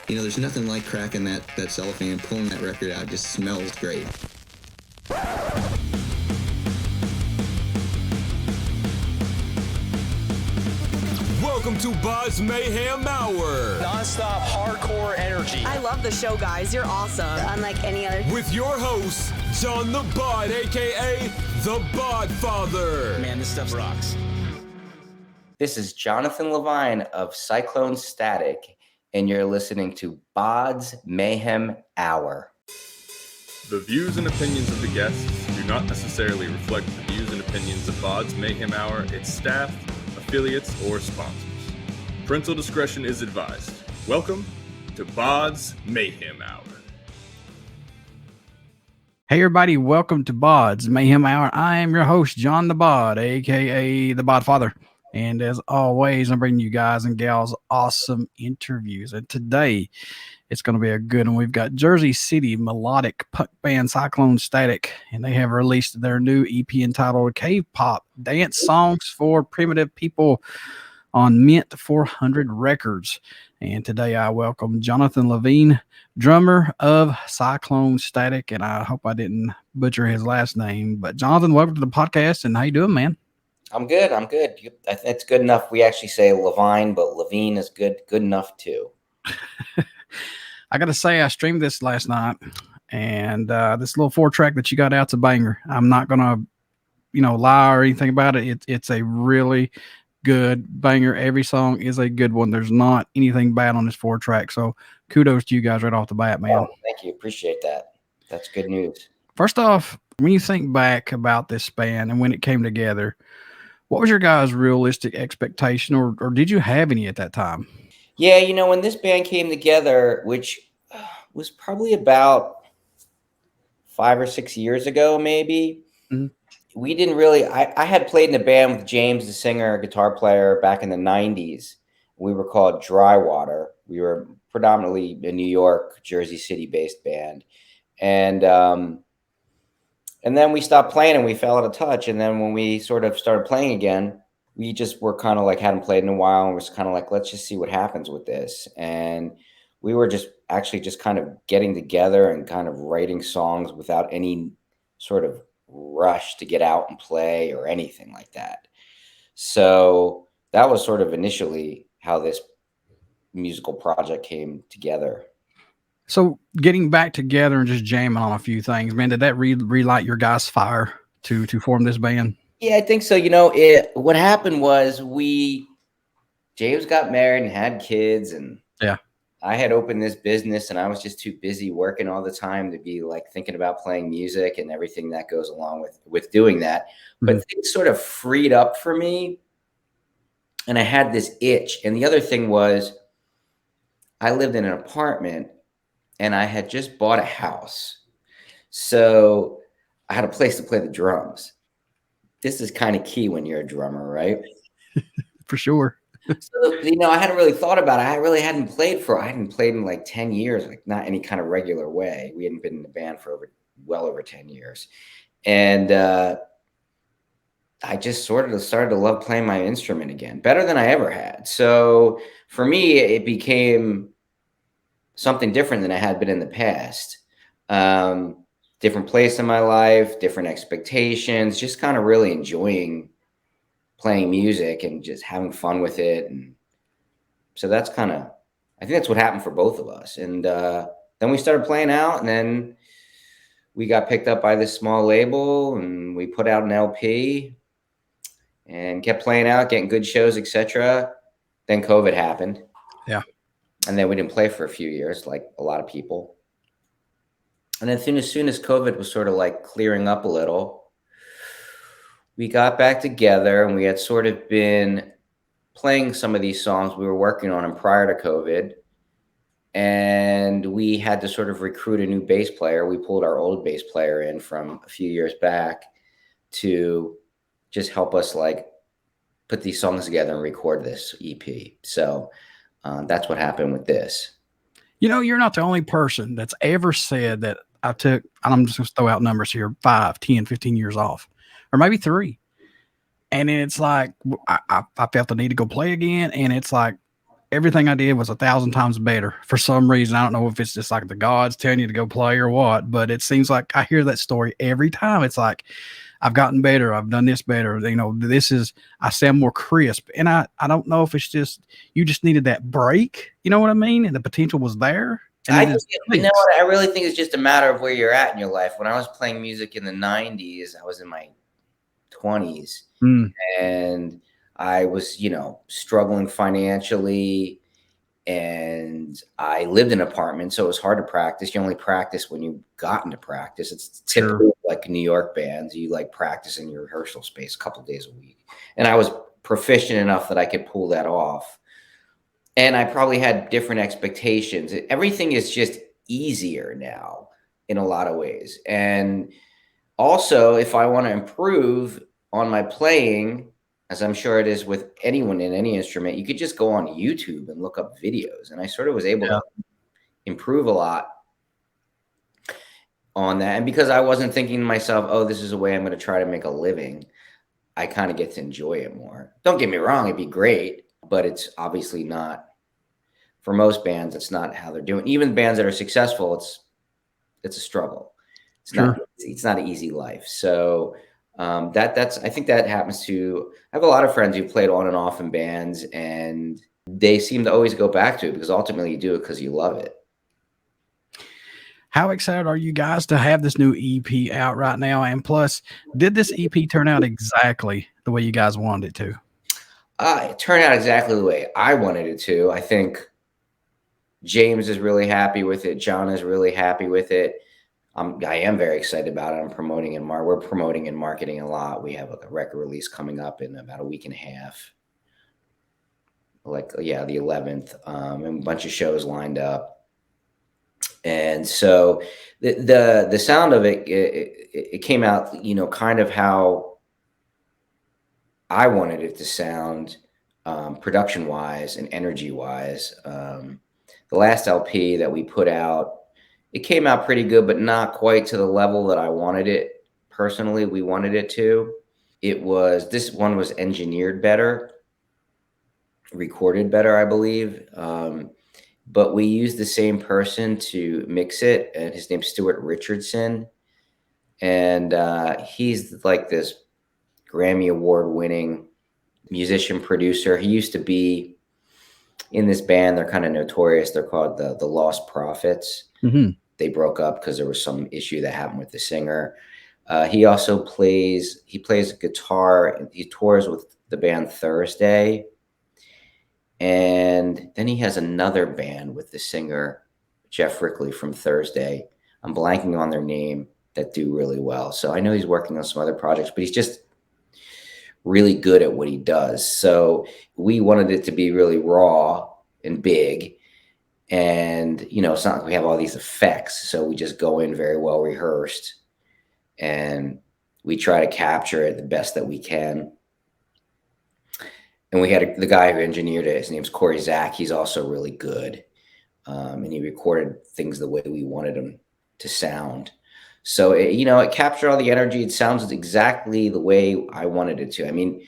There's nothing like cracking that cellophane and pulling that record out. It just smells great. Welcome to BODS Mayhem Hour. Non-stop hardcore energy. I love the show, guys. You're awesome. Unlike any other. With your host, John the Bod, a.k.a. the Bod Father. Man, this stuff rocks. This is Jonathan LeVine of Cyclone Static, and you're listening to BODS Mayhem Hour. The views and opinions of the guests do not necessarily reflect the views and opinions of BODS Mayhem Hour, its staff, affiliates, or sponsors. Parental discretion is advised. Welcome to BODS Mayhem Hour. Hey everybody, welcome to BODS Mayhem Hour. I am your host, John the Bod, aka the Bod Father. And as always, I'm bringing you guys and gals awesome interviews. And today, it's going to be a good one. We've got Jersey City melodic punk band Cyclone Static, and they have released their new EP entitled Cave Pop Dance Songs for Primitive People on Mint 400 Records. And today I welcome Jonathan LeVine, drummer of Cyclone Static, and I hope I didn't butcher his last name. But Jonathan, welcome to the podcast, and how you doing, man? I'm good. It's good enough. We actually say LeVine, but LeVine is good enough too. I got to say, I streamed this last night, and this little 4-track that you got out's a banger. I'm not going to, lie or anything about it. It's a really good banger. Every song is a good one. There's not anything bad on this 4-track. So kudos to you guys right off the bat, man. Oh, thank you. Appreciate that. That's good news. First off, when you think back about this band and when it came together, what was your guys' realistic expectation, or did you have any at that time? Yeah, when this band came together, which was probably about 5 or 6 years ago, maybe, we didn't really, I had played in a band with James, the singer, guitar player, back in the 90s. We were called Dry Water. We were predominantly a New York, Jersey City-based band. And then we stopped playing and we fell out of touch. And then when we sort of started playing again, we just were kind of like hadn't played in a while and was kind of like, let's just see what happens with this. And we were just kind of getting together and kind of writing songs without any sort of rush to get out and play or anything like that. So that was sort of initially how this musical project came together. So getting back together and just jamming on a few things, man, did that relight your guys' fire to form this band? Yeah, I think so. What happened was James got married and had kids, and yeah, I had opened this business and I was just too busy working all the time to be like thinking about playing music and everything that goes along with doing that. But things sort of freed up for me and I had this itch. And the other thing was I lived in an apartment and I had just bought a house. So I had a place to play the drums. This is kind of key when you're a drummer, right? For sure. So, I hadn't really thought about it. I hadn't played in like 10 years, like not any kind of regular way. We hadn't been in the band for well over 10 years. And I just sort of started to love playing my instrument again, better than I ever had. So for me, it became something different than I had been in the past. Different place in my life, different expectations, just kind of really enjoying playing music and just having fun with it. And so I think that's what happened for both of us. And then we started playing out, and then we got picked up by this small label and we put out an LP and kept playing out, getting good shows, etc. Then COVID happened. Yeah. And then we didn't play for a few years, like a lot of people. And then as soon as COVID was sort of like clearing up a little, we got back together and we had sort of been playing some of these songs we were working on them prior to COVID. And we had to sort of recruit a new bass player. We pulled our old bass player in from a few years back to just help us like put these songs together and record this EP. So that's what happened with this. You're not the only person that's ever said that I took, and I'm just going to throw out numbers here, 5, 10, 15 years off, or maybe 3. And then it's like, I felt the need to go play again. And it's like, everything I did was 1,000 times better for some reason. I don't know if it's just like the gods telling you to go play or what, but it seems like I hear that story every time. It's like, I've gotten better. I've done this better. You know, I sound more crisp. And I don't know if it's just, you just needed that break. You know what I mean? And the potential was there. And you know what? I really think it's just a matter of where you're at in your life. When I was playing music in the 90s, I was in my 20s and I was, you know, struggling financially, and I lived in an apartment, so it was hard to practice. You only practice when you got into practice. It's typical like New York bands. You like practice in your rehearsal space a couple days a week. And I was proficient enough that I could pull that off. And I probably had different expectations. Everything is just easier now in a lot of ways. And also, if I want to improve on my playing, as I'm sure it is with anyone in any instrument, you could just go on YouTube and look up videos. And I sort of was able to improve a lot on that. And because I wasn't thinking to myself, oh, this is a way I'm going to try to make a living, I kind of get to enjoy it more. Don't get me wrong, it'd be great, but it's obviously not, for most bands, it's not how they're doing. Even bands that are successful, it's a struggle. It's not an easy life. So I think that happens to, I have a lot of friends who played on and off in bands, and they seem to always go back to it because ultimately you do it because you love it. How excited are you guys to have this new EP out right now? And plus, did this EP turn out exactly the way you guys wanted it to? It turned out exactly the way I wanted it to. I think James is really happy with it. John is really happy with it. I am very excited about it. We're promoting and marketing a lot. We have a record release coming up in about a week and a half. The 11th, and a bunch of shows lined up. And so the sound of it came out, you know, kind of how I wanted it to sound, production wise and energy wise. The last LP that we put out, it came out pretty good, but not quite to the level that I wanted it. Personally, we wanted it to. This one was engineered better, recorded better, I believe. But we used the same person to mix it, and his name's Stuart Richardson. And he's like this Grammy Award winning musician producer. He used to be in this band. They're kind of notorious. They're called the Lost Prophets. Mm-hmm. They broke up because there was some issue that happened with the singer. He also plays guitar. He tours with the band Thursday. And then he has another band with the singer, Jeff Rickley from Thursday. I'm blanking on their name, that do really well. So I know he's working on some other projects, but he's just really good at what he does. So we wanted it to be really raw and big. And, you know, it's not like we have all these effects. So we just go in very well rehearsed and we try to capture it the best that we can. And we had the guy who engineered it. His name's Corey Zack. He's also really good. And he recorded things the way we wanted them to sound. So, it captured all the energy. It sounds exactly the way I wanted it to. I mean,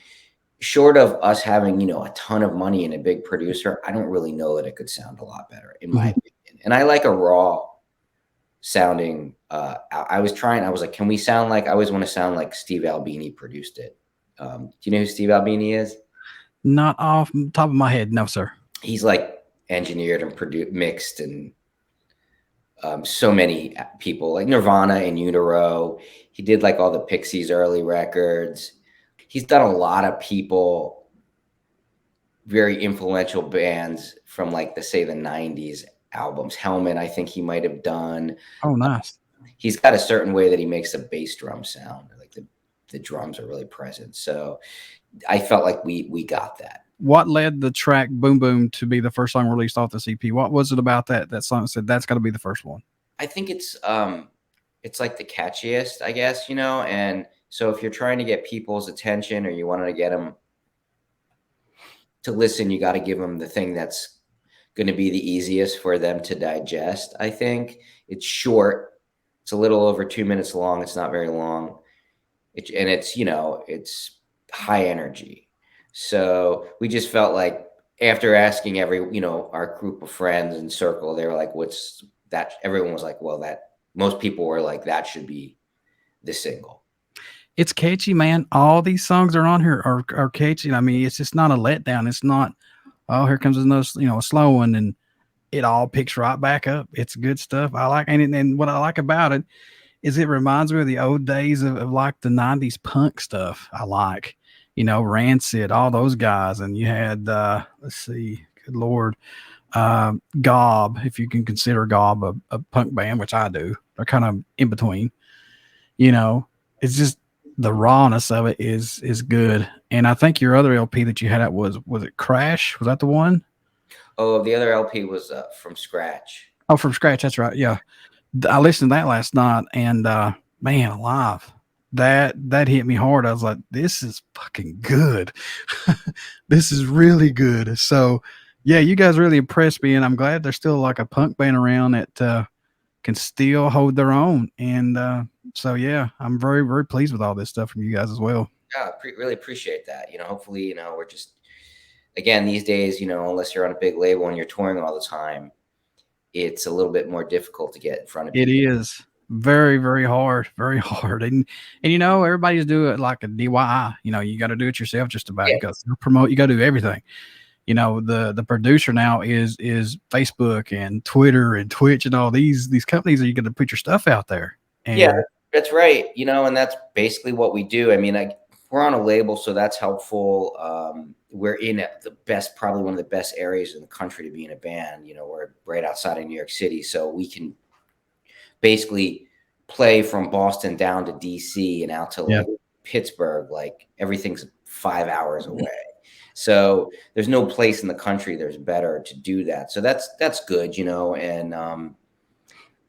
short of us having, a ton of money and a big producer, I don't really know that it could sound a lot better, in my opinion. And I like a raw sounding. I was like, can we sound like, I always want to sound like Steve Albini produced it. Do you know who Steve Albini is? Not off the top of my head. No, sir. He's like engineered and produced, mixed, and so many people like Nirvana and Utero. He did like all the Pixies early records. He's done a lot of people, very influential bands from like the 90s albums. Helmet, I think he might have done. Oh, nice. He's got a certain way that he makes the bass drum sound. Like the drums are really present. So I felt like we got that. What led the track Boom Boom to be the first song released off the EP? What was it about that song that said that's got to be the first one? I think it's like the catchiest, I guess, and so if you're trying to get people's attention or you wanted to get them to listen, you got to give them the thing that's going to be the easiest for them to digest. I think it's short. It's a little over 2 minutes long. It's not very long. It's high energy. So we just felt like after asking our group of friends and circle, they were like, what's that? Everyone was like, well, most people were like, that should be the single. It's catchy, man. All these songs are on here are catchy. I mean, it's just not a letdown. It's not, oh, here comes another, a slow one, and it all picks right back up. It's good stuff. I like, and what I like about it is it reminds me of the old days of like the 90s punk stuff. I like, Rancid, all those guys. And you had, let's see, good Lord, Gob, if you can consider Gob a punk band, which I do. They're kind of in between, it's just, the rawness of it is good. And I think your other LP that you had out was it Crash? Was that the one? Oh, the other LP was From Scratch. Oh, From Scratch. That's right. Yeah. I listened to that last night, and man alive, that hit me hard. I was like, this is fucking good. This is really good. So yeah, you guys really impressed me, and I'm glad there's still like a punk band around that can still hold their own. And so yeah, I'm very, very pleased with all this stuff from you guys as well. Yeah, really appreciate that. Hopefully, we're just, again, these days, unless you're on a big label and you're touring all the time, it's a little bit more difficult to get in front of people. It is very, very hard, very hard. And everybody's doing it like a DIY. You got to do it yourself just about. You got to promote, you got to do everything. The producer now is Facebook and Twitter and Twitch and all these companies, are you going to put your stuff out there? And yeah, that's right. And that's basically what we do. I mean, we're on a label, so that's helpful. We're in probably one of the best areas in the country to be in a band. We're right outside of New York City, so we can basically play from Boston down to DC and out to like Pittsburgh. Like everything's 5 hours away. So there's no place in the country that's better to do that. So that's good, and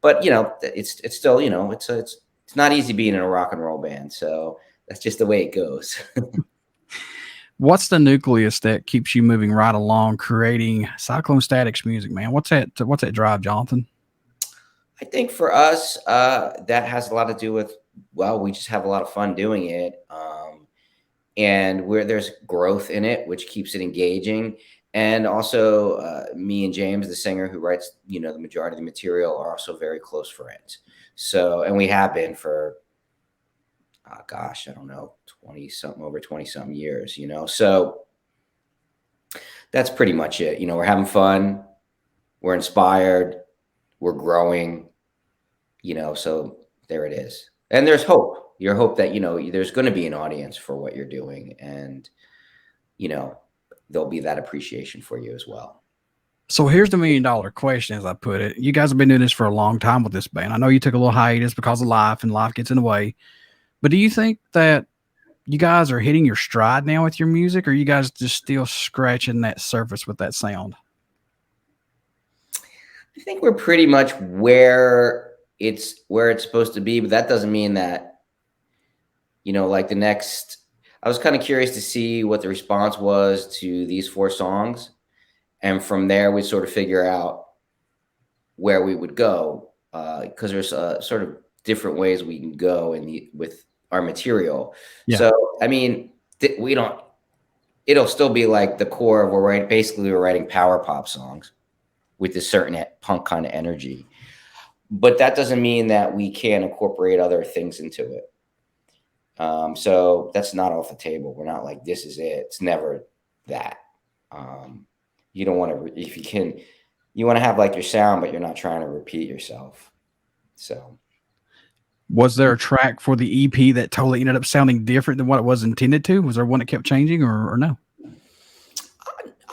but it's still, it's not easy being in a rock and roll band. So that's just the way it goes. What's the nucleus that keeps you moving right along, creating Cyclone Static's music, man? What's that drive, Jonathan? I think for us, that has a lot to do with, we just have a lot of fun doing it. And where there's growth in it, which keeps it engaging. And also me and James, the singer who writes, the majority of the material, are also very close friends. So, and we have been for, I don't know, over 20 something years, so that's pretty much it. We're having fun. We're inspired. We're growing, so there it is. And there's hope. Your hope that, there's going to be an audience for what you're doing, and, there'll be that appreciation for you as well. So here's the $1 million question, as I put it. You guys have been doing this for a long time with this band. I know you took a little hiatus because of life, and life gets in the way. But do you think that you guys are hitting your stride now with your music, or are you guys just still scratching that surface with that sound? I think we're pretty much where it's supposed to be, but that doesn't mean that, like I was kind of curious to see what the response was to these 4 songs. And from there, we sort of figure out where we would go, because there's sort of different ways we can go with our material. Yeah. So, I mean, it'll still be like the core of we're writing power pop songs with a certain punk kind of energy. But that doesn't mean that we can't incorporate other things into it. So that's not off the table. We're not like, this is it. It's never that. You don't want to, if you can, you want to have like your sound, but you're not trying to repeat yourself. So. Was there a track for the EP that totally ended up sounding different than what it was intended to? Was there one that kept changing or no?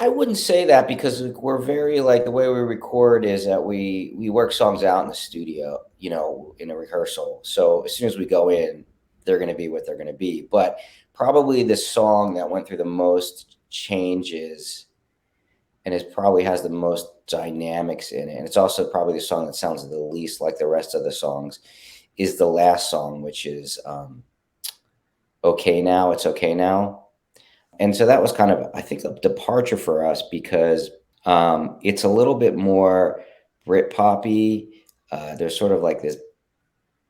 I wouldn't say that, because we're very, like, the way we record is that we work songs out in the studio, in a rehearsal. So as soon as we go in, they're going to be what they're going to be. But probably the song that went through the most changes and it probably has the most dynamics in it, and it's also probably the song that sounds the least like the rest of the songs, is the last song, which is Okay Now, It's Okay Now. And so that was kind of, I think, a departure for us, because it's a little bit more Brit-poppy. There's sort of like this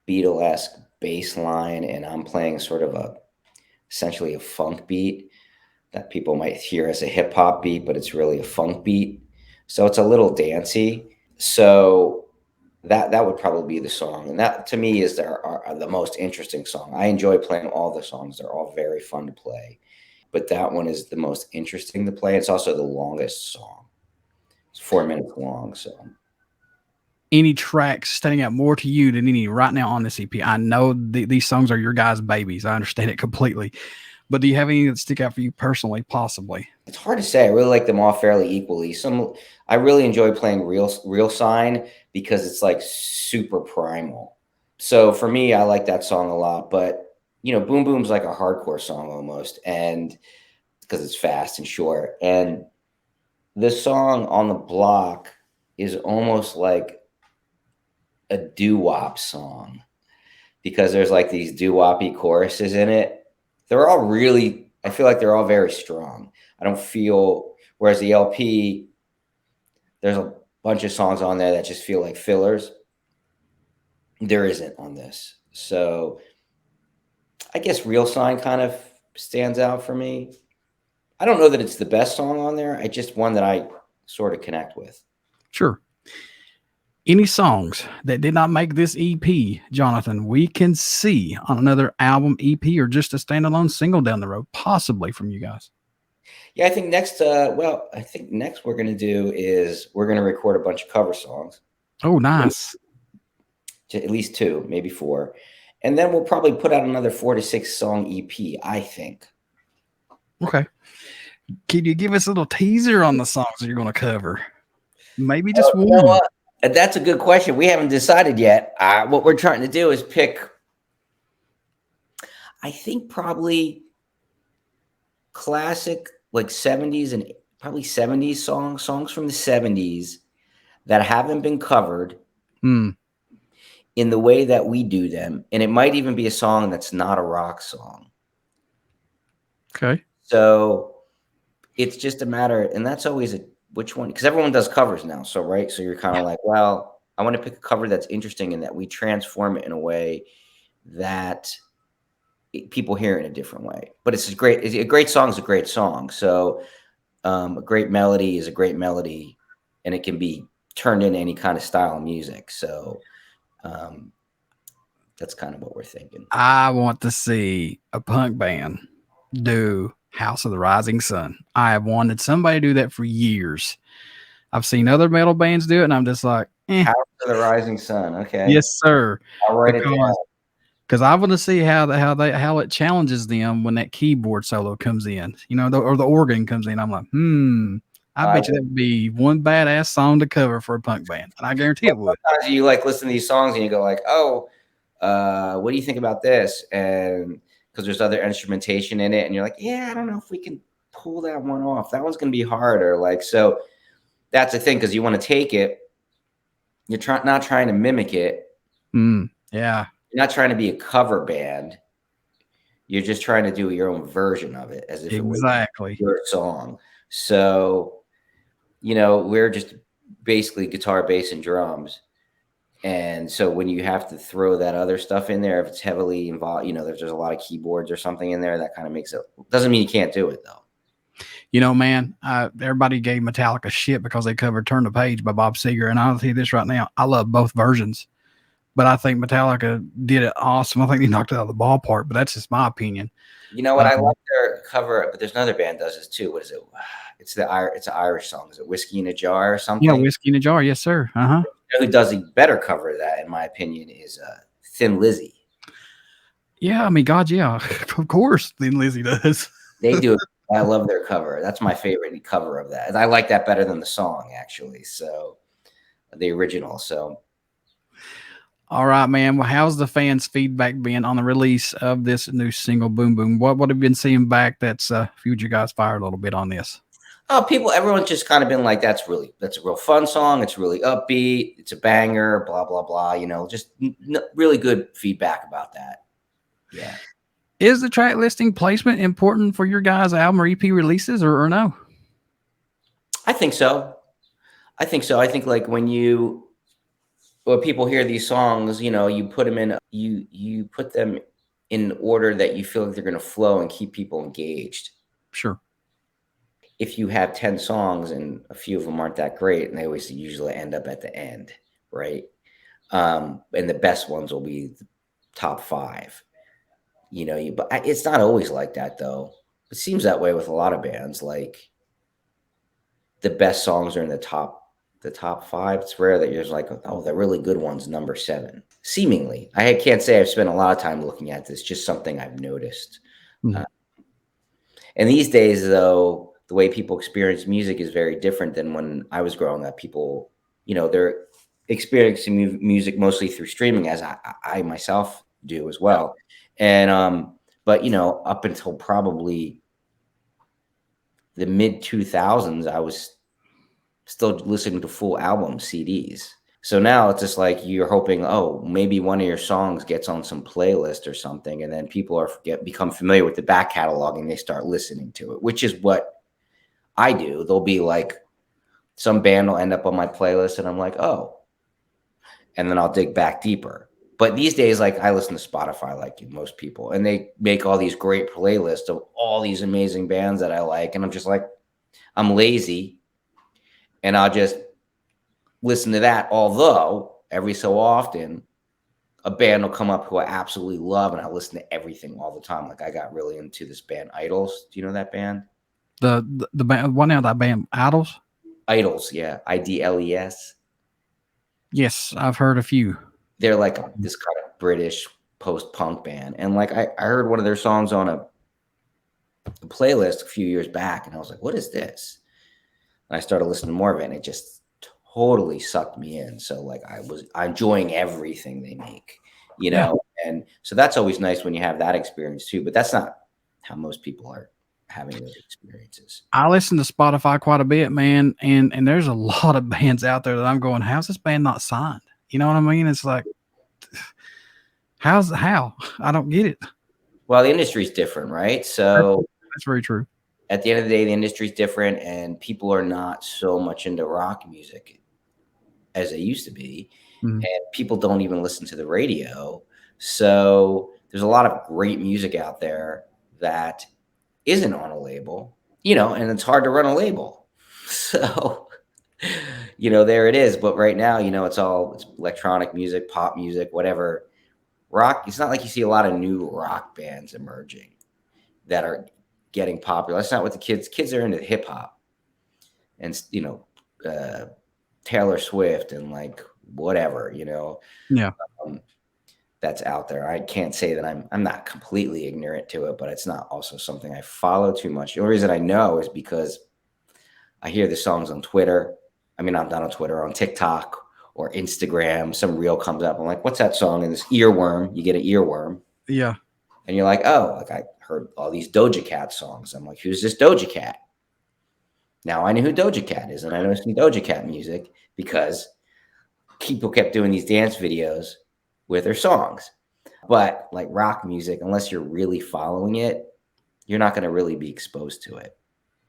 Beatle-esque bass line, and I'm playing sort of essentially a funk beat. that people might hear as a hip hop beat, but it's really a funk beat. So it's a little dancey. So that would probably be the song. And that to me is the most interesting song. I enjoy playing all the songs. They're all very fun to play. But that one is the most interesting to play. It's also the longest song. It's 4 minutes long. So Any tracks standing out more to you than any right now on this EP? I know these songs are your guys' babies. I understand it completely. But do you have any that stick out for you personally, possibly? it's hard to say. I really like them all fairly equally. I really enjoy playing Real Sign because it's like super primal. So for me, I like that song a lot. But Boom Boom's like a hardcore song almost, and because it's fast and short. And this song On the Block is almost like a doo-wop song because there's like these doo-woppy choruses in it. I feel like they're all very strong. I don't feel, whereas the LP, there's a bunch of songs on there that just feel like fillers. There isn't on this. So I guess Real Sign kind of stands out for me. I don't know that it's the best song on there. I just one that I sort of connect with. Sure. Any songs that did not make this EP, Jonathan, we can see on another album, EP, or just a standalone single down the road, possibly from you guys? Yeah, I think next we're going to do is we're going to record a bunch of cover songs. Oh, nice. At least 2, maybe 4. And then we'll probably put out another 4 to 6 song EP, I think. Okay. Can you give us a little teaser on the songs that you're going to cover? Maybe just one. That's a good question. We haven't decided yet. What we're trying to do is pick, I think, probably classic, like 70s and probably 70s songs from the 70s that haven't been covered in the way that we do them. And it might even be a song that's not a rock song. Okay. So it's just a matter, and that's always which one, because everyone does covers now. So, right. So you're kind of like, well, I want to pick a cover that's interesting and that we transform it in a way that people hear it in a different way. But a great song is a great song. So a great melody is a great melody, and it can be turned into any kind of style of music. So that's kind of what we're thinking. I want to see a punk band do House of the Rising Sun. I have wanted somebody to do that for years. I've seen other metal bands do it, and I'm just like, House of the Rising Sun. Okay. Yes, sir. I'll write it down. Because I want to see how it challenges them when that keyboard solo comes in, or the organ comes in. I'm like, I bet you that would be one badass song to cover for a punk band, and I guarantee it would. Sometimes you like listen to these songs and you go like, oh, what do you think about this? And because there's other instrumentation in it, and you're like, yeah, I don't know if we can pull that one off. That one's gonna be harder. Like, so that's the thing, because you want to take it. You're not trying to mimic it. Yeah. You're not trying to be a cover band. You're just trying to do your own version of it as if it was your song. So, we're just basically guitar, bass, and drums. And so when you have to throw that other stuff in there, if it's heavily involved, there's a lot of keyboards or something in there, that kind of makes it, doesn't mean you can't do it though. Man, everybody gave Metallica shit because they covered Turn the Page by Bob Seger. And I'll tell you this right now, I love both versions, but I think Metallica did it awesome. I think they knocked it out of the ballpark, but that's just my opinion. You know what? I like their cover, but there's another band does this too. What is it? It's an Irish song. Is it Whiskey in a Jar or something? Yeah, Whiskey in a Jar. Yes, sir. Uh-huh. Who does a better cover of that, in my opinion, is Thin Lizzy. Yeah, I mean, God, yeah, of course, Thin Lizzy does. They do. I love their cover. That's my favorite cover of that. And I like that better than the song, actually. So the original. So. All right, man. Well, how's the fans' feedback been on the release of this new single, Boom Boom? What have you been seeing back that's fueled you guys fire a little bit on this? Oh, everyone's just kind of been like, that's a real fun song. It's really upbeat. It's a banger, blah, blah, blah. Just really good feedback about that. Yeah. Is the track listing placement important for your guys' album or EP releases or no? I think so. I think like when people hear these songs, you put them in, you put them in order that you feel like they're going to flow and keep people engaged. Sure. if you have 10 songs and a few of them aren't that great, and they always usually end up at the end, right? And the best ones will be the top 5. But it's not always like that, though. It seems that way with a lot of bands. Like, the best songs are in the top 5. It's rare that you're just like, oh, the really good one's number 7. Seemingly, I can't say I've spent a lot of time looking at this. Just something I've noticed. Mm-hmm. And these days, though, the way people experience music is very different than when I was growing up. People, they're experiencing music mostly through streaming, as I myself do as well. And but up until probably the mid 2000s, I was still listening to full album CDs. So now it's just like you're hoping, oh, maybe one of your songs gets on some playlist or something, and then people become familiar with the back catalog and they start listening to it, which is what I do. There'll be like some band will end up on my playlist, and I'm like, oh, and then I'll dig back deeper. But these days, like, I listen to Spotify like most people, and they make all these great playlists of all these amazing bands that I like, and I'm just like, I'm lazy, and I'll just listen to that. Although every so often a band will come up who I absolutely love, and I listen to everything all the time. Like, I got really into this band Idols. Do you know that band? The band, one now, that band Idols. Idols, yeah, IDLES. Yes, I've heard a few. They're like this kind of British post-punk band, and like I heard one of their songs on a playlist a few years back, and I was like, "What is this?" And I started listening to more of it, and it just totally sucked me in. So like I'm enjoying everything they make, and so that's always nice when you have that experience too. But that's not how most people are having those experiences. I listen to Spotify quite a bit, man, and there's a lot of bands out there that I'm going, how's this band not signed? You know what I mean? It's like, how? I don't get it. Well, the industry's different, right? So that's very true. At the end of the day, the industry's different, and people are not so much into rock music as they used to be. Mm-hmm. And people don't even listen to the radio. So there's a lot of great music out there that isn't on a label, and it's hard to run a label. So, there it is. But right now, it's electronic music, pop music, whatever. Rock, it's not like you see a lot of new rock bands emerging that are getting popular. That's not what the kids are into hip hop and, Taylor Swift and like whatever, Yeah. That's out there. I can't say that I'm not completely ignorant to it, but it's not also something I follow too much. The only reason I know is because I hear the songs on Twitter. I mean, I'm not on Twitter, on TikTok or Instagram. Some reel comes up. I'm like, what's that song? And this earworm, you get an earworm. Yeah. And you're like, oh, like I heard all these Doja Cat songs. I'm like, who's this Doja Cat? Now I know who Doja Cat is, and I know some Doja Cat music because people kept doing these dance videos with their songs. But like rock music, unless you're really following it, you're not going to really be exposed to it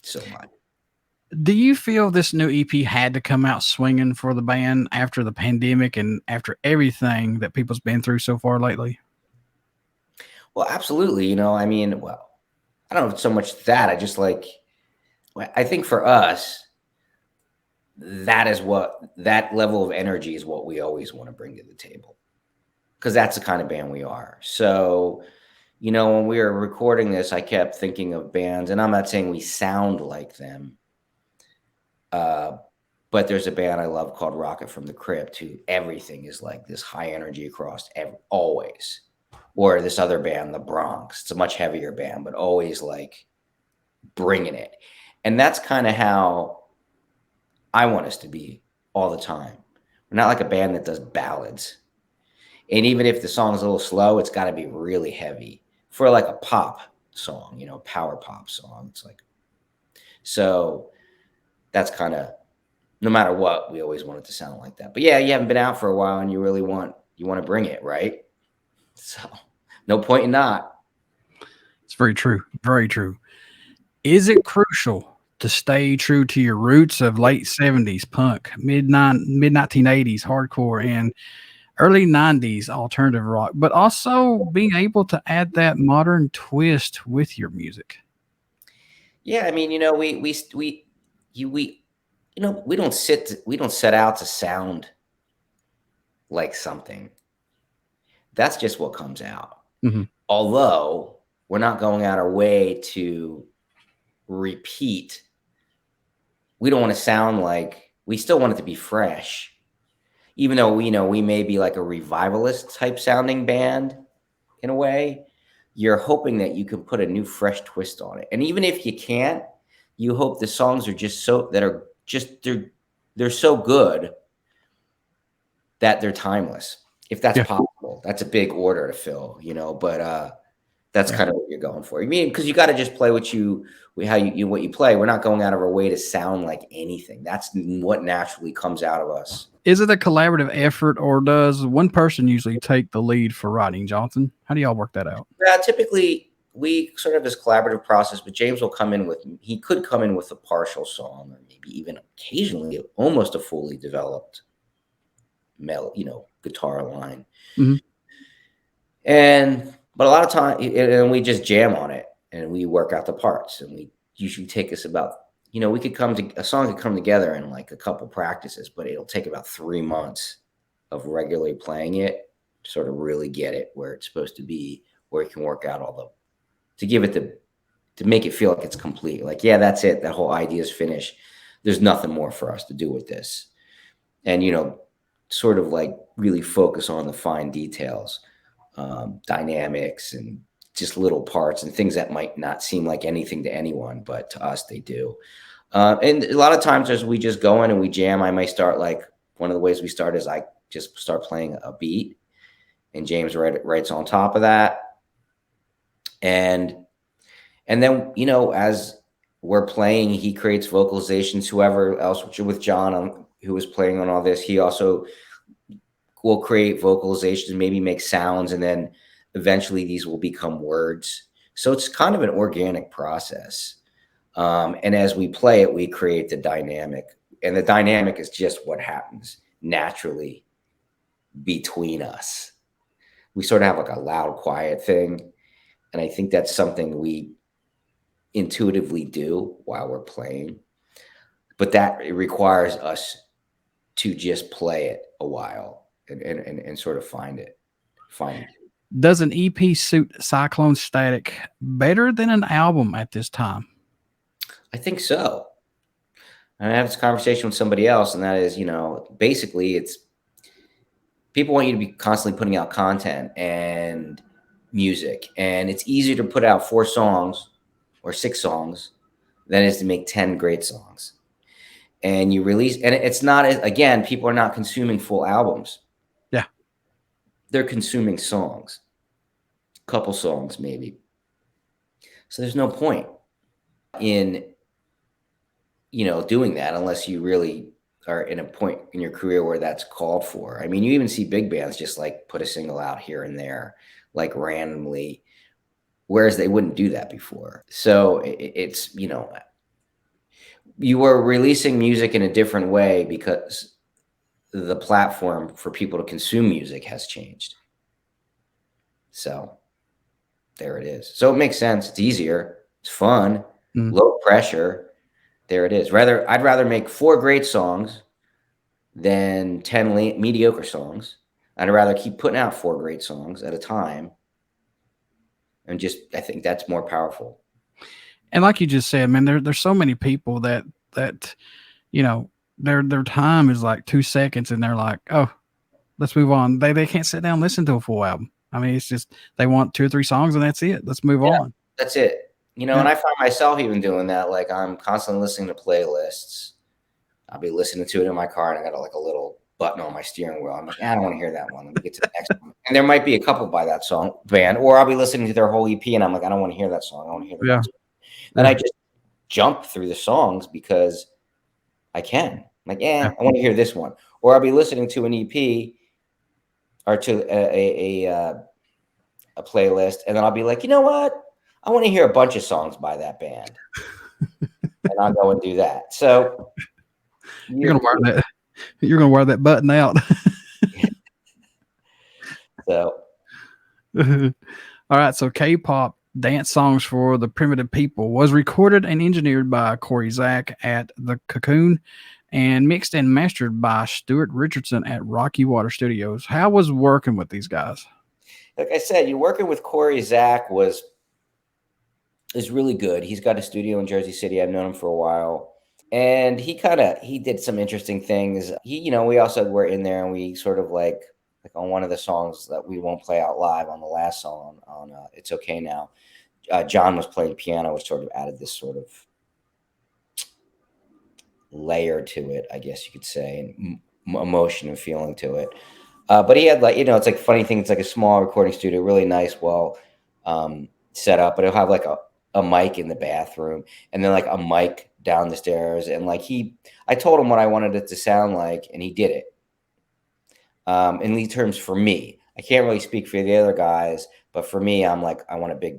so much. Do you feel this new EP had to come out swinging for the band after the pandemic and after everything that people's been through so far lately? Well, absolutely. I mean, well, I don't know so much that. I just like, I think for us, that level of energy is what we always want to bring to the table, because that's the kind of band we are. So, when we were recording this, I kept thinking of bands, and I'm not saying we sound like them, but there's a band I love called Rocket from the Crypt, who everything is like this high energy across always. Or this other band, The Bronx. It's a much heavier band, but always like bringing it. And that's kind of how I want us to be all the time. We're not like a band that does ballads. And even if the song's a little slow, it's got to be really heavy for like a pop song, power pop song. It's like, so that's kind of, no matter what, we always want it to sound like that. But yeah, you haven't been out for a while and you want to bring it, right? So no point in not. It's very true. Very true. Is it crucial to stay true to your roots of late 70s punk, mid 1980s hardcore, and early 90s alternative rock, but also being able to add that modern twist with your music? Yeah, I mean, we don't set out to sound like something. That's just what comes out. Mm-hmm. Although we're not going out our way to repeat. We don't want to sound like, we still want it to be fresh. Even though we may be like a revivalist type sounding band in a way, you're hoping that you can put a new fresh twist on it. And even if you can't, you hope the songs are they're so good that they're timeless. If that's possible, that's a big order to fill, but that's kind of what you're going for. I mean, because you got to just play what you play. We're not going out of our way to sound like anything. That's what naturally comes out of us. Is it a collaborative effort, or does one person usually take the lead for writing, Jonathan? How do y'all work that out? Typically, we sort of this collaborative process, but James will come in with a partial song, or maybe even occasionally almost a fully developed guitar line. Mm-hmm. But a lot of time, and we just jam on it and we work out the parts, and we usually take us about, a song could come together in like a couple practices, but it'll take about 3 months of regularly playing it to sort of really get it where it's supposed to be, where you can work out to make it feel like it's complete. Like, yeah, that's it. That whole idea is finished. There's nothing more for us to do with this. And, sort of like really focus on the fine details, dynamics, and just little parts and things that might not seem like anything to anyone, but to us, they do. And a lot of times as we just go in and we jam, I might start, like, one of the ways we start is I just start playing a beat and James writes on top of that. And then, as we're playing, he creates vocalizations, whoever else, with John, who was playing on all this, he also will create vocalizations, maybe make sounds, and then eventually these will become words. So it's kind of an organic process. And as we play it, we create the dynamic. And the dynamic is just what happens naturally between us. We sort of have like a loud, quiet thing. And I think that's something we intuitively do while we're playing. But it requires us to just play it a while and sort of find it. Does an EP suit Cyclone Static better than an album at this time? I think so. I have this conversation with somebody else, and that is, basically it's people want you to be constantly putting out content and music, and it's easier to put out 4 songs or 6 songs than it is to make 10 great songs. And you release, and it's not, again, people are not consuming full albums. Yeah. They're consuming songs, a couple songs maybe. So there's no point in, doing that unless you really are in a point in your career where that's called for. I mean, you even see big bands just like put a single out here and there, like randomly, whereas they wouldn't do that before. So it's, you are releasing music in a different way because the platform for people to consume music has changed. So there it is. So it makes sense. It's easier. It's fun. Low pressure. There it is. I'd rather make 4 great songs than 10 mediocre songs. I'd rather keep putting out 4 great songs at a time. And I think that's more powerful. And like you just said, man, there's so many people that their time is like 2 seconds, and they're like, oh, let's move on. They can't sit down and listen to a full album. I mean, it's just they want 2 or 3 songs and that's it. Let's move on. That's it. And I find myself even doing that. Like, I'm constantly listening to playlists. I'll be listening to it in my car, and I got like a little button on my steering wheel. I'm like, I don't want to hear that one. Let me get to the next one. And there might be a couple by that band, or I'll be listening to their whole EP, and I'm like, I don't want to hear that song. I want to hear the next one. And I just jump through the songs because I can. I'm like, I want to hear this one. Or I'll be listening to an EP or to a playlist, and then I'll be like, you know what? I want to hear a bunch of songs by that band. And I'll go and do that. So you're gonna wear that button out. So all right. So K-pop Dance Songs for the Primitive People was recorded and engineered by Corey Zack at The Cocoon and mixed and mastered by Stuart Richardson at Rocky Water Studios. How was working with these guys? Like I said, you working with Corey Zack is really good. He's got a studio in Jersey City. I've known him for a while. And he did some interesting things. We also were in there and we sort of like on one of the songs that we won't play out live on the last song on It's Okay Now. John was playing piano, which sort of added this sort of layer to it, I guess you could say, and emotion and feeling to it. But he had it's like funny thing. It's like a small recording studio, really nice, well set up, but it'll have like a mic in the bathroom and then like a mic down the stairs. And I told him what I wanted it to sound like, and he did it. In these terms, for me, I can't really speak for the other guys, but for me, I'm like, I want a big,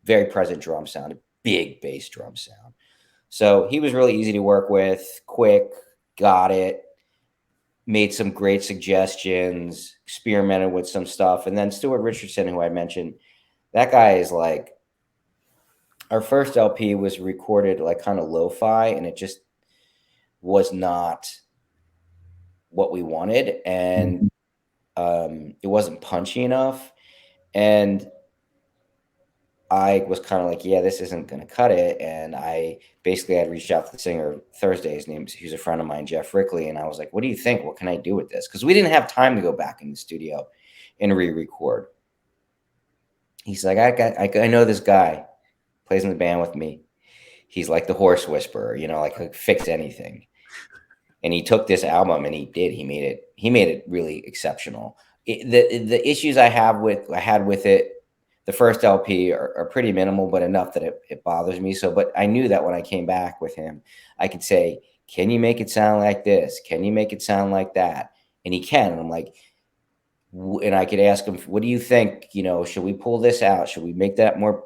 very present drum sound, a big bass drum sound. So he was really easy to work with, quick, got it, made some great suggestions, experimented with some stuff. And then Stuart Richardson, who I mentioned, that guy is like, our first LP was recorded like kind of lo-fi, and it just was not what we wanted. And it wasn't punchy enough. And I was kind of like, yeah, this isn't going to cut it. And I basically had reached out to the singer Thursday. His name, he's a friend of mine, Jeff Rickley. And I was like, what do you think? What can I do with this? Because we didn't have time to go back in the studio and re-record. He's like, I know this guy, plays in the band with me. He's like the horse whisperer, like he'll fix anything. And he took this album and he made it really exceptional. The issues I had with it, the first LP are pretty minimal, but enough that it bothers me. But I knew that when I came back with him, I could say, can you make it sound like this? Can you make it sound like that? And he can. And I'm like, and I could ask him, what do you think? Should we pull this out? Should we make that more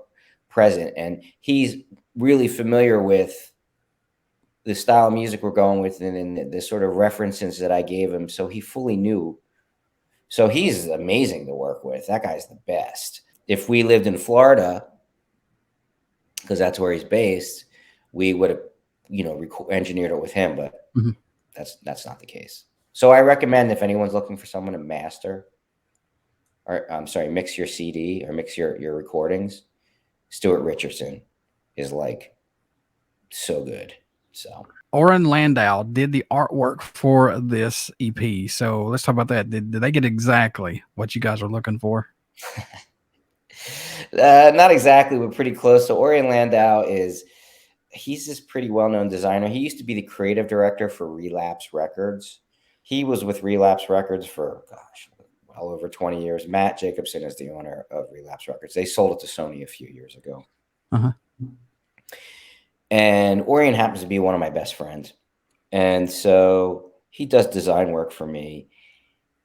present? And he's really familiar with the style of music we're going with and the sort of references that I gave him. So he fully knew. So he's amazing to work with. That guy's the best. If we lived in Florida, because that's where he's based, we would have, engineered it with him, but that's not the case. So I recommend if anyone's looking for someone to master, or mix your CD or mix your recordings, Stuart Richardson is like so good. So Oren Landau did the artwork for this EP. So let's talk about that. Did they get exactly what you guys are looking for? Not exactly, but pretty close. So Oren Landau he's this pretty well-known designer. He used to be the creative director for Relapse Records. He was with Relapse Records for, well over 20 years. Matt Jacobson is the owner of Relapse Records. They sold it to Sony a few years ago. And Orion happens to be one of my best friends. And so he does design work for me,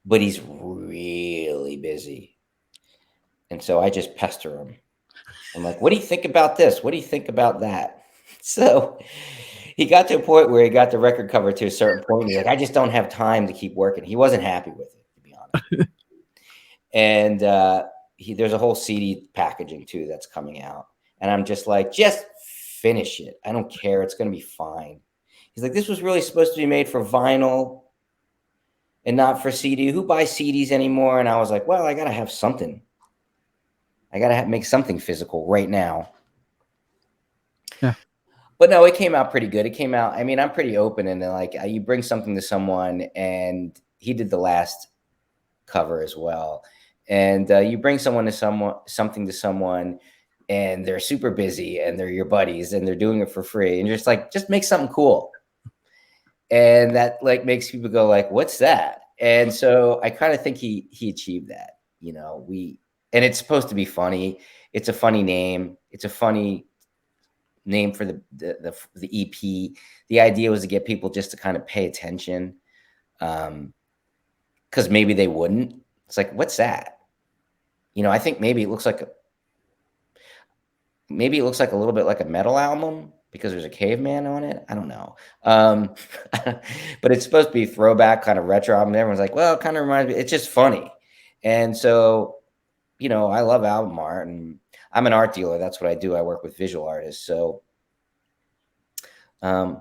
but he's really busy. And so I just pester him. I'm like, what do you think about this? What do you think about that? So he got to a point where he got the record cover to a certain point. He's like, I just don't have time to keep working. He wasn't happy with it, to be honest. And there's a whole CD packaging too that's coming out. And I'm just like, just finish it. I don't care. It's going to be fine. He's like, this was really supposed to be made for vinyl and not for CD. Who buys CDs anymore? And I was like, well, I got to have something. I got to make something physical right now. Yeah. But no, it came out pretty good. It came out, I mean, I'm pretty open, and like you bring something to someone, and he did the last cover as well. And you bring something to someone, and they're super busy, and they're your buddies, and they're doing it for free, and you're just like, just make something cool. And that like makes people go like, what's that? And so I kind of think he achieved that, and it's supposed to be funny. It's a funny name. It's a funny name for the EP. The idea was to get people just to kind of pay attention, because maybe they wouldn't. It's like, what's that? I think maybe it looks like a little bit like a metal album because there's a caveman on it. I don't know. But it's supposed to be throwback, kind of retro album. Everyone's like, well, it kind of reminds me. It's just funny. And so, I love album art, and I'm an art dealer. That's what I do. I work with visual artists. So I'm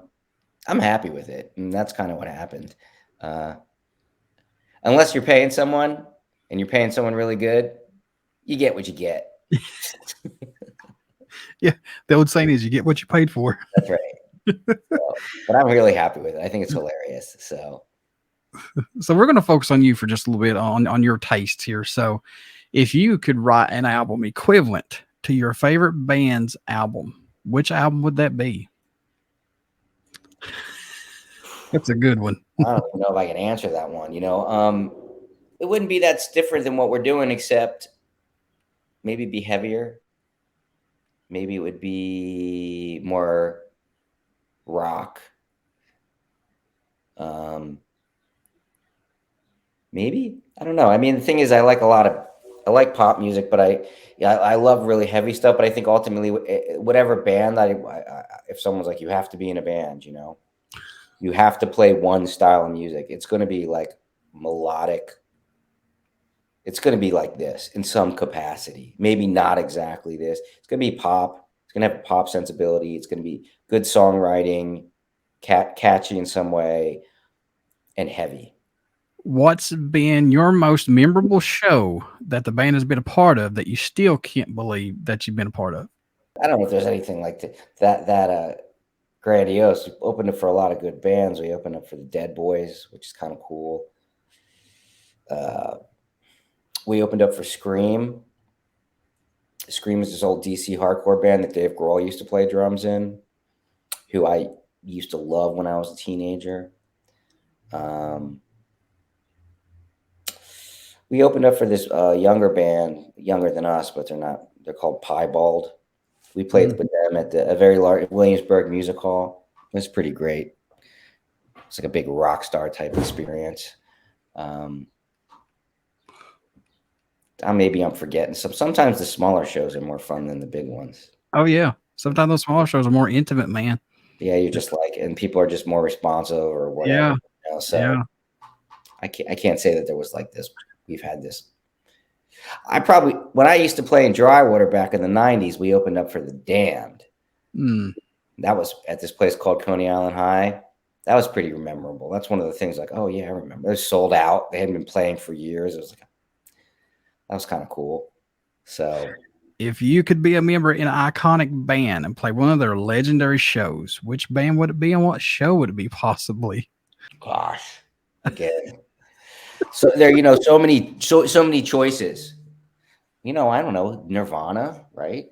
happy with it. And that's kind of what happened. Unless you're paying someone and you're paying someone really good, you get what you get. Yeah. The old saying is you get what you paid for. That's right. But I'm really happy with it. I think it's hilarious. So we're going to focus on you for just a little bit on your tastes here. So if you could write an album equivalent to your favorite band's album, which album would that be? That's a good one. I don't even know if I can answer that one. It wouldn't be that different than what we're doing, except maybe be heavier. Maybe it would be more rock. Maybe, I don't know. I mean, the thing is, I like pop music, but I love really heavy stuff. But I think ultimately, whatever band if someone's like, you have to be in a band, you have to play one style of music. It's going to be like melodic. It's going to be like this in some capacity. Maybe not exactly this. It's going to be pop. It's going to have a pop sensibility. It's going to be good songwriting, catchy in some way, and heavy. What's been your most memorable show that the band has been a part of that you still can't believe that you've been a part of? I don't know if there's anything like that grandiose. We opened up for a lot of good bands. We opened up for the Dead Boys, which is kind of cool. We opened up for Scream. Scream is this old DC hardcore band that Dave Grohl used to play drums in, who I used to love when I was a teenager. We opened up for this younger band, younger than us, but they're called Piebald. We played with them at a very large Williamsburg Music Hall. It was pretty great. It's like a big rock star type experience. Maybe I'm forgetting some. Sometimes the smaller shows are more fun than the big ones. Oh yeah. Sometimes those smaller shows are more intimate, man. Yeah, you just and people are just more responsive or whatever. Yeah. So yeah. I can't say that there was like this. We've had this. When I used to play in Drywater back in the 90s, we opened up for the Damned. That was at this place called Coney Island High. That was pretty memorable. That's one of the things like, oh yeah, I remember. They were sold out. They hadn't been playing for years. It was like, that was kind of cool. So if you could be a member in an iconic band and play one of their legendary shows, which band would it be and what show would it be possibly? Gosh, again. So there, so many choices. I don't know, Nirvana, right?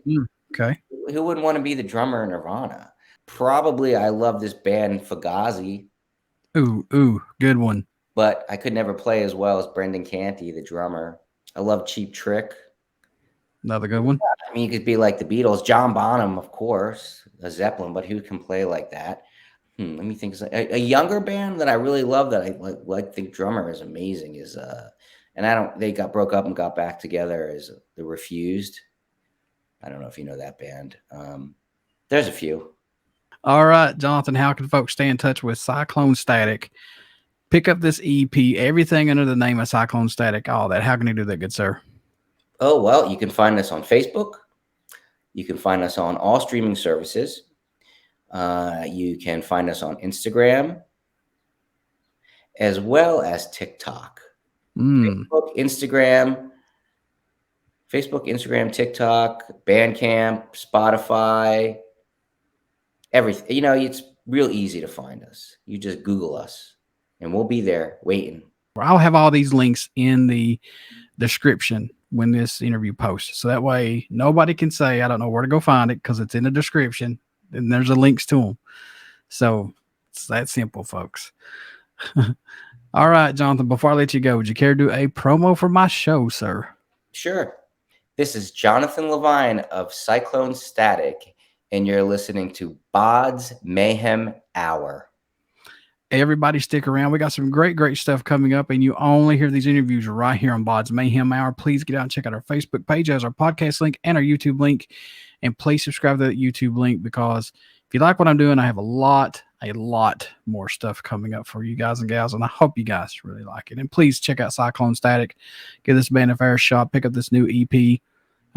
Okay. Who wouldn't want to be the drummer in Nirvana? Probably I love this band Fugazi. Ooh, good one. But I could never play as well as Brendan Canty, the drummer. I love Cheap Trick. Another good one. I mean, you could be like the Beatles. John Bonham, of course, a Zeppelin, but who can play like that? Let me think. A younger band that I really love that I like the drummer is amazing is they broke up and got back together is The Refused. I don't know if you know that band. There's a few. All right, Jonathan, how can folks stay in touch with Cyclone Static? Pick up this EP, everything under the name of Cyclone Static, all that. How can you do that, good sir? Oh, well, you can find us on Facebook. You can find us on all streaming services. You can find us on Instagram as well as TikTok. Facebook, Instagram, TikTok, Bandcamp, Spotify, everything. It's real easy to find us. You just Google us and we'll be there waiting. I'll have all these links in the description when this interview posts. So that way nobody can say, I don't know where to go find it because it's in the description and there's the links to them. So it's that simple, folks. All right, Jonathan, before I let you go, would you care to do a promo for my show, sir? Sure. This is Jonathan LeVine of Cyclone Static, and you're listening to BODS Mayhem Hour. Everybody stick around. We got some great stuff coming up, and you only hear these interviews right here on BODS Mayhem Hour. Please get out and check out our Facebook page as our podcast link and our YouTube link, and please subscribe to that YouTube link because if you like what I'm doing, I have a lot more stuff coming up for you guys and gals, and I hope you guys really like it. And please check out Cyclone Static. Give this band a fair shot. Pick up this new EP.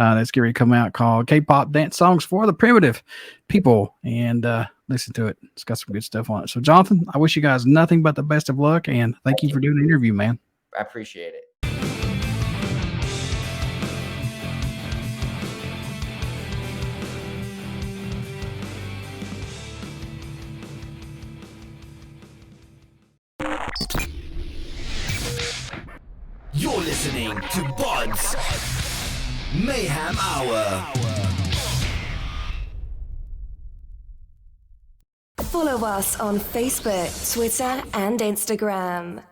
that's going to come out called K-pop Dance Songs for the Primitive People, and listen to it. It's got some good stuff on it. So, Jonathan, I wish you guys nothing but the best of luck, and thank you for doing the interview, man. I appreciate it. You're listening to BODS Mayhem Hour. Follow us on Facebook, Twitter, and Instagram.